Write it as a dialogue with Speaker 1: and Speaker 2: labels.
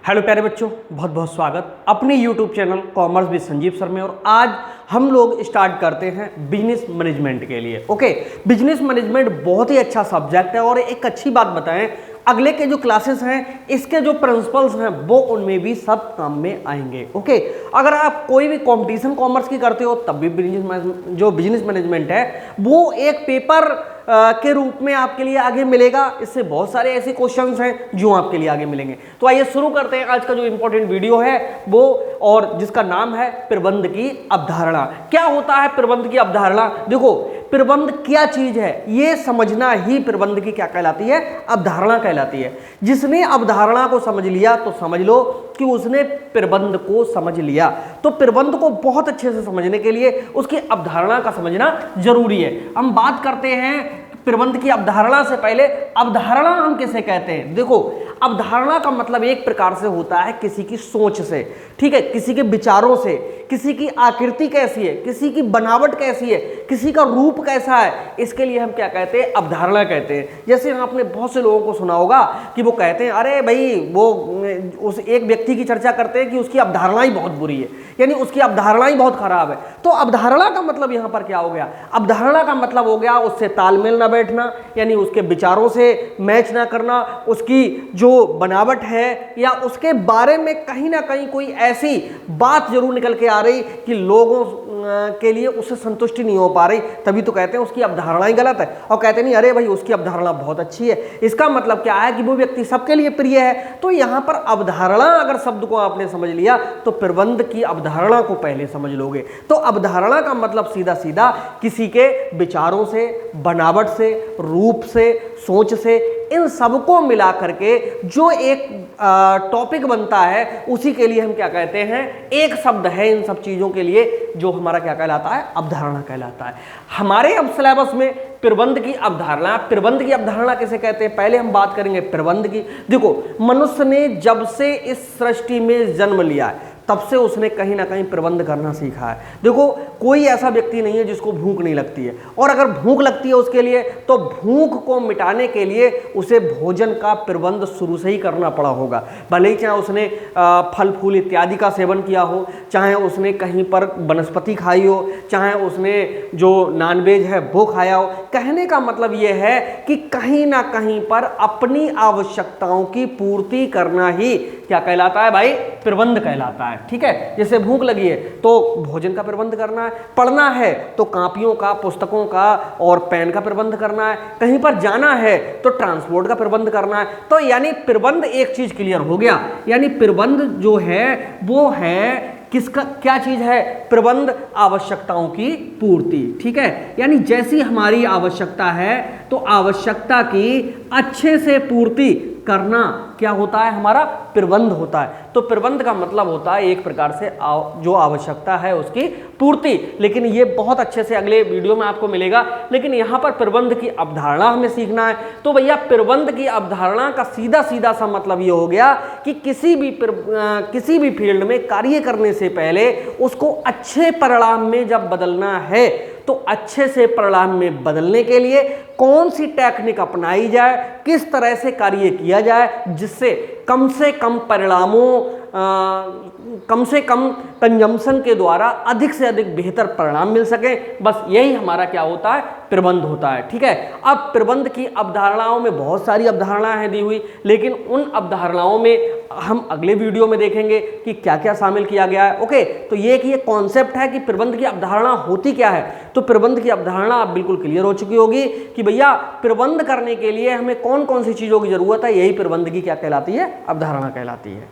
Speaker 1: Hello प्यारे बच्चों, बहुत बहुत स्वागत अपने YouTube channel commerce with Sanjeev sir में। और आज हम लोग स्टार्ट करते हैं बिजनेस मैनेजमेंट के लिए। ओके, बिजनेस मैनेजमेंट बहुत ही अच्छा सब्जेक्ट है। और एक अच्छी बात बताएं, अगले के जो क्लासेस हैं इसके जो प्रिंसिपल्स हैं वो उनमें भी सब काम में आएंगे। ओके, अगर आप कोई भी कंपटीशन कॉमर्स की करते हो तब भी बिजनेस मैनेजमेंट है वो एक पेपर के रूप में आपके लिए आगे मिलेगा। इससे बहुत सारे ऐसे क्वेश्चंस हैं जो आपके लिए आगे मिलेंगे। तो आइए शुरू करते हैं आज का जो इंपॉर्टेंट वीडियो है वो, और जिसका नाम है प्रबंध की अवधारणा। क्या होता है प्रबंध की अवधारणा? देखो, प्रबंध क्या चीज है ये समझना ही प्रबंध की क्या कहलाती है, अवधारणा कहलाती है। जिसने अवधारणा को समझ लिया तो समझ लो कि उसने प्रबंध को समझ लिया। तो प्रबंध को बहुत अच्छे से समझने के लिए उसकी अवधारणा का समझना जरूरी है। हम बात करते हैं प्रबंध की अवधारणा से पहले, अवधारणा हम किसे कहते हैं? देखो, अवधारणा का मतलब एक प्रकार से होता है किसी की सोच से, ठीक है, किसी के विचारों से, किसी की आकृति कैसी है, किसी की बनावट कैसी है, किसी का रूप कैसा है, इसके लिए हम क्या कहते हैं, अवधारणा कहते हैं। जैसे आपने बहुत से लोगों को सुना होगा कि वो कहते हैं अरे भाई वो उस एक व्यक्ति की चर्चा करते हैं कि उसकी अवधारणा ही बहुत बुरी है, यानी उसकी अवधारणा ही बहुत खराब है। तो अवधारणा का मतलब यहाँ पर क्या हो गया? अवधारणा का मतलब हो गया उससे तालमेल ना बैठना, यानी उसके विचारों से मैच ना करना, उसकी जो बनावट है या उसके बारे में कहीं ना कहीं कोई ऐसी बात जरूर निकल के आ रही कि लोगों के लिए उससे संतुष्टि नहीं हो पा रही, तभी तो कहते हैं उसकी अवधारणा ही गलत है। और कहते नहीं अरे भाई उसकी अवधारणा बहुत अच्छी है। इसका मतलब क्या है कि वो व्यक्ति सबके लिए प्रिय है। तो यहां पर अवधारणा अगर शब्द को आपने समझ लिया तो प्रबंध की अवधारणा को पहले समझ लोगे। तो अवधारणा का मतलब सीधा सीधा किसी के विचारों से, बनावट से, रूप से, सोच से, इन सबको मिला करके जो एक टॉपिक बनता है उसी के लिए हम क्या कहते हैं, एक शब्द है इन सब चीजों के लिए जो हमारा क्या कहलाता है, अवधारणा कहलाता है। हमारे अब सिलेबस में प्रबंध की अवधारणा किसे कहते हैं पहले हम बात करेंगे प्रबंध की। देखो, मनुष्य ने जब से इस सृष्टि में जन्म लिया है तब से उसने कहीं ना कहीं प्रबंध करना सीखा है। देखो, कोई ऐसा व्यक्ति नहीं है जिसको भूख नहीं लगती है, और अगर भूख लगती है उसके लिए तो भूख को मिटाने के लिए उसे भोजन का प्रबंध शुरू से ही करना पड़ा होगा। भले ही चाहे उसने फल फूल इत्यादि का सेवन किया हो, चाहे उसने कहीं पर वनस्पति खाई हो, चाहे उसने जो नॉनवेज है वो खाया हो। कहने का मतलब यह है कि कहीं ना कहीं पर अपनी आवश्यकताओं की पूर्ति करना ही क्या कहलाता है भाई, प्रबंध कहलाता है। ठीक है, जैसे भूख लगी है तो भोजन का प्रबंध करना है, पढ़ना है तो कापियों का, पुस्तकों का और पेन का प्रबंध करना है, कहीं पर जाना है तो ट्रांसपोर्ट का प्रबंध करना है। तो यानी प्रबंध एक चीज क्लियर हो गया, यानी प्रबंध जो है वो है किसका, क्या चीज है? प्रबंध आवश्यकताओं की पूर्ति। ठीक है, यानी जैसी हमारी आवश्यकता है तो आवश्यकता की अच्छे से पूर्ति करना क्या होता है, हमारा प्रबंध होता है। तो प्रबंध का मतलब होता है एक प्रकार से जो आवश्यकता है उसकी पूर्ति। लेकिन ये बहुत अच्छे से अगले वीडियो में आपको मिलेगा। लेकिन यहाँ पर प्रबंध की अवधारणा हमें सीखना है। तो भैया प्रबंध की अवधारणा का सीधा सीधा सा मतलब ये हो गया कि किसी भी फील्ड में कार्य करने से पहले उसको अच्छे परिणाम में जब बदलना है तो अच्छे से परिणाम में बदलने के लिए कौन सी टेक्निक अपनाई जाए, किस तरह से कार्य किया जाए जिससे कम से कम परिणामों, कम से कम कंजम्पशन के द्वारा अधिक से अधिक बेहतर परिणाम मिल सके। बस यही हमारा क्या होता है, प्रबंध होता है। ठीक है, अब प्रबंध की अवधारणाओं में बहुत सारी अवधारणाएं हैं दी हुई, लेकिन उन अवधारणाओं में हम अगले वीडियो में देखेंगे कि क्या क्या शामिल किया गया है। ओके, तो ये कॉन्सेप्ट है कि प्रबंध की अवधारणा होती क्या है। तो प्रबंध की अवधारणा अब बिल्कुल क्लियर हो चुकी होगी कि भैया प्रबंध करने के लिए हमें कौन कौन सी चीजों की जरूरत है। यही प्रबंध की क्या कहलाती है, अवधारणा कहलाती है।